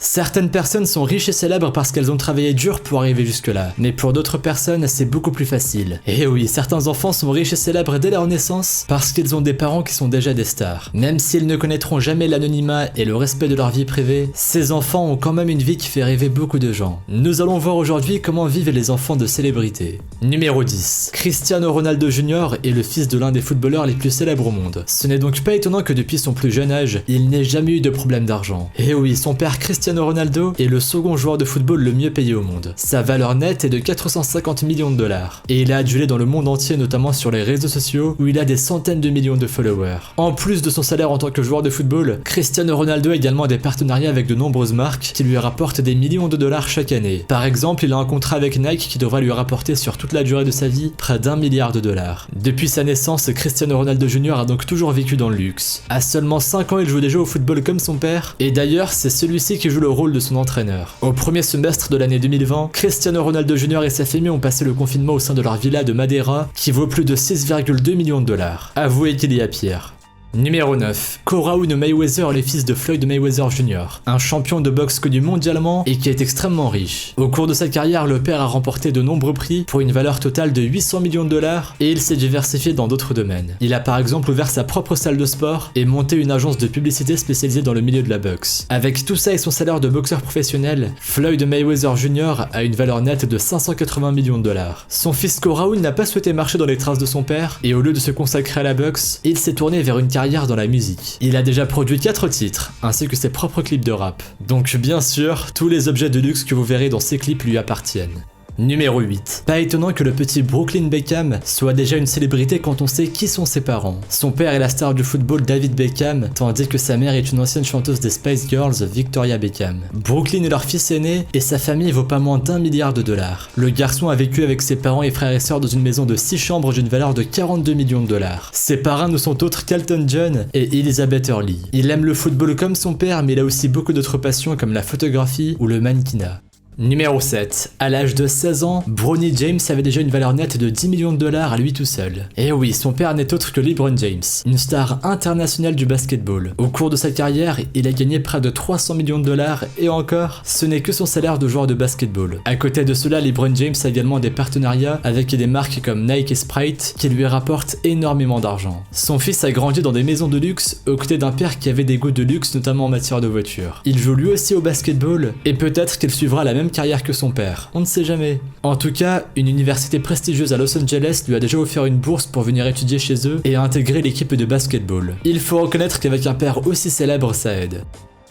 Certaines personnes sont riches et célèbres parce qu'elles ont travaillé dur pour arriver jusque-là, mais pour d'autres personnes, c'est beaucoup plus facile. Et oui, certains enfants sont riches et célèbres dès leur naissance parce qu'ils ont des parents qui sont déjà des stars. Même s'ils ne connaîtront jamais l'anonymat et le respect de leur vie privée, ces enfants ont quand même une vie qui fait rêver beaucoup de gens. Nous allons voir aujourd'hui comment vivent les enfants de célébrités. Numéro 10. Cristiano Ronaldo Jr. est le fils de l'un des footballeurs les plus célèbres au monde. Ce n'est donc pas étonnant que depuis son plus jeune âge, il n'ait jamais eu de problème d'argent. Et oui, son père Cristiano Ronaldo est le second joueur de football le mieux payé au monde. Sa valeur nette est de 450 millions de dollars. Et il est adulé dans le monde entier, notamment sur les réseaux sociaux, où il a des centaines de millions de followers. En plus de son salaire en tant que joueur de football, Cristiano Ronaldo a également des partenariats avec de nombreuses marques qui lui rapportent des millions de dollars chaque année. Par exemple, il a un contrat avec Nike qui devrait lui rapporter sur toute la durée de sa vie près d'1 milliard de dollars. Depuis sa naissance, Cristiano Ronaldo Jr. a donc toujours vécu dans le luxe. À seulement 5 ans, il joue déjà au football comme son père, et d'ailleurs, c'est celui-ci qui joue le rôle de son entraîneur. Au premier semestre de l'année 2020, Cristiano Ronaldo Jr. et sa famille ont passé le confinement au sein de leur villa de Madeira, qui vaut plus de 6,2 millions de dollars. Avouez qu'il y a pire. Numéro 9. Raoul Mayweather, le fils de Floyd Mayweather Jr., un champion de boxe connu mondialement et qui est extrêmement riche. Au cours de sa carrière, le père a remporté de nombreux prix pour une valeur totale de 800 millions de dollars et il s'est diversifié dans d'autres domaines. Il a par exemple ouvert sa propre salle de sport et monté une agence de publicité spécialisée dans le milieu de la boxe. Avec tout ça et son salaire de boxeur professionnel, Floyd Mayweather Jr. a une valeur nette de 580 millions de dollars. Son fils Raoul n'a pas souhaité marcher dans les traces de son père et au lieu de se consacrer à la boxe, il s'est tourné vers une carrière dans la musique. Il a déjà produit 4 titres, ainsi que ses propres clips de rap. Donc bien sûr, tous les objets de luxe que vous verrez dans ces clips lui appartiennent. Numéro 8. Pas étonnant que le petit Brooklyn Beckham soit déjà une célébrité quand on sait qui sont ses parents. Son père est la star du football David Beckham, tandis que sa mère est une ancienne chanteuse des Spice Girls, Victoria Beckham. Brooklyn est leur fils aîné et sa famille vaut pas moins d'1 milliard de dollars. Le garçon a vécu avec ses parents et frères et sœurs dans une maison de 6 chambres d'une valeur de 42 millions de dollars. Ses parrains ne sont autres qu'Elton John et Elizabeth Hurley. Il aime le football comme son père, mais il a aussi beaucoup d'autres passions comme la photographie ou le mannequinat. Numéro 7. À l'âge de 16 ans, Bronny James avait déjà une valeur nette de 10 millions de dollars à lui tout seul. Et oui, son père n'est autre que LeBron James, une star internationale du basketball. Au cours de sa carrière, il a gagné près de 300 millions de dollars et encore, ce n'est que son salaire de joueur de basketball. À côté de cela, LeBron James a également des partenariats avec des marques comme Nike et Sprite qui lui rapportent énormément d'argent. Son fils a grandi dans des maisons de luxe aux côtés d'un père qui avait des goûts de luxe, notamment en matière de voitures. Il joue lui aussi au basketball et peut-être qu'il suivra la même carrière que son père, on ne sait jamais. En tout cas, une université prestigieuse à Los Angeles lui a déjà offert une bourse pour venir étudier chez eux et a intégré l'équipe de basketball. Il faut reconnaître qu'avec un père aussi célèbre, ça aide.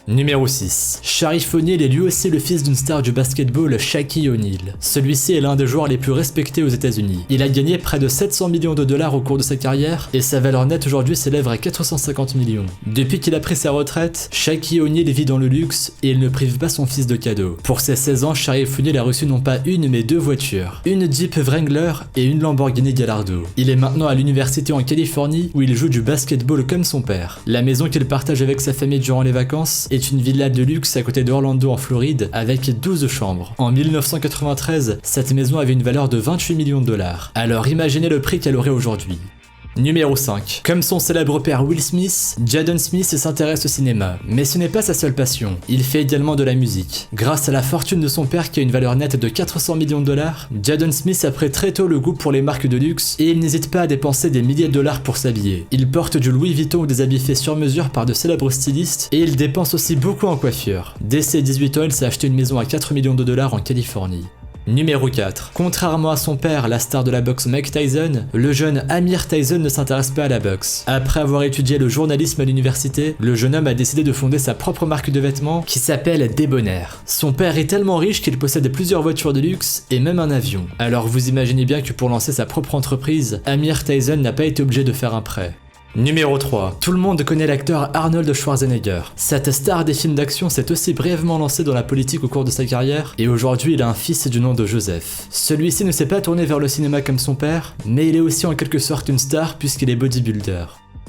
Numéro 6. Sharif O'Neal est lui aussi le fils d'une star du basketball, Shaquille O'Neal. Celui-ci est l'un des joueurs les plus respectés aux États-Unis. Il a gagné près de 700 millions de dollars au cours de sa carrière et sa valeur nette aujourd'hui s'élève à 450 millions. Depuis qu'il a pris sa retraite, Shaquille O'Neal vit dans le luxe et il ne prive pas son fils de cadeaux. Pour ses 16 ans, Sharif O'Neal a reçu non pas une mais 2 voitures, une Jeep Wrangler et une Lamborghini Gallardo. Il est maintenant à l'université en Californie où il joue du basketball comme son père. La maison qu'il partage avec sa famille durant les vacances est une villa de luxe à côté d'Orlando en Floride avec 12 chambres. En 1993, cette maison avait une valeur de 28 millions de dollars. Alors imaginez le prix qu'elle aurait aujourd'hui. Numéro 5. Comme son célèbre père Will Smith, Jaden Smith s'intéresse au cinéma, mais ce n'est pas sa seule passion, il fait également de la musique. Grâce à la fortune de son père qui a une valeur nette de 400 millions de dollars, Jaden Smith a pris très tôt le goût pour les marques de luxe et il n'hésite pas à dépenser des milliers de dollars pour s'habiller. Il porte du Louis Vuitton ou des habits faits sur mesure par de célèbres stylistes et il dépense aussi beaucoup en coiffure. Dès ses 18 ans, il s'est acheté une maison à 4 millions de dollars en Californie. Numéro 4. Contrairement à son père, la star de la boxe Mike Tyson, le jeune Amir Tyson ne s'intéresse pas à la boxe. Après avoir étudié le journalisme à l'université, le jeune homme a décidé de fonder sa propre marque de vêtements qui s'appelle Debonair. Son père est tellement riche qu'il possède plusieurs voitures de luxe et même un avion. Alors vous imaginez bien que pour lancer sa propre entreprise, Amir Tyson n'a pas été obligé de faire un prêt. Numéro 3. Tout le monde connaît l'acteur Arnold Schwarzenegger. Cette star des films d'action s'est aussi brièvement lancé dans la politique au cours de sa carrière et aujourd'hui il a un fils du nom de Joseph. Celui-ci ne s'est pas tourné vers le cinéma comme son père, mais il est aussi en quelque sorte une star puisqu'il est bodybuilder.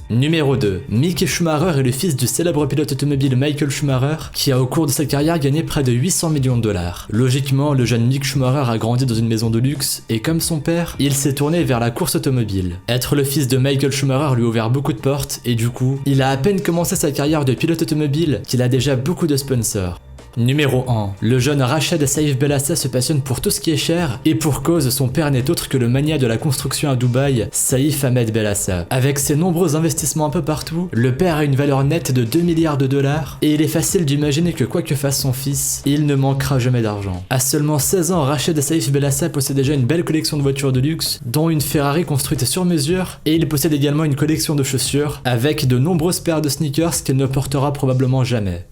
Numéro 2. Mick Schumacher est le fils du célèbre pilote automobile Michael Schumacher qui a au cours de sa carrière gagné près de 800 millions de dollars. Logiquement, le jeune Mick Schumacher a grandi dans une maison de luxe et comme son père, il s'est tourné vers la course automobile. Être le fils de Michael Schumacher lui a ouvert beaucoup de portes et du coup, il a à peine commencé sa carrière de pilote automobile qu'il a déjà beaucoup de sponsors. Numéro 1. Le jeune Rached Saïf Belassa se passionne pour tout ce qui est cher, et pour cause, son père n'est autre que le magnat de la construction à Dubaï, Saïf Ahmed Belassa. Avec ses nombreux investissements un peu partout, le père a une valeur nette de 2 milliards de dollars, et il est facile d'imaginer que quoi que fasse son fils, il ne manquera jamais d'argent. À seulement 16 ans, Rached Saïf Belassa possède déjà une belle collection de voitures de luxe, dont une Ferrari construite sur mesure, et il possède également une collection de chaussures, avec de nombreuses paires de sneakers qu'il ne portera probablement jamais.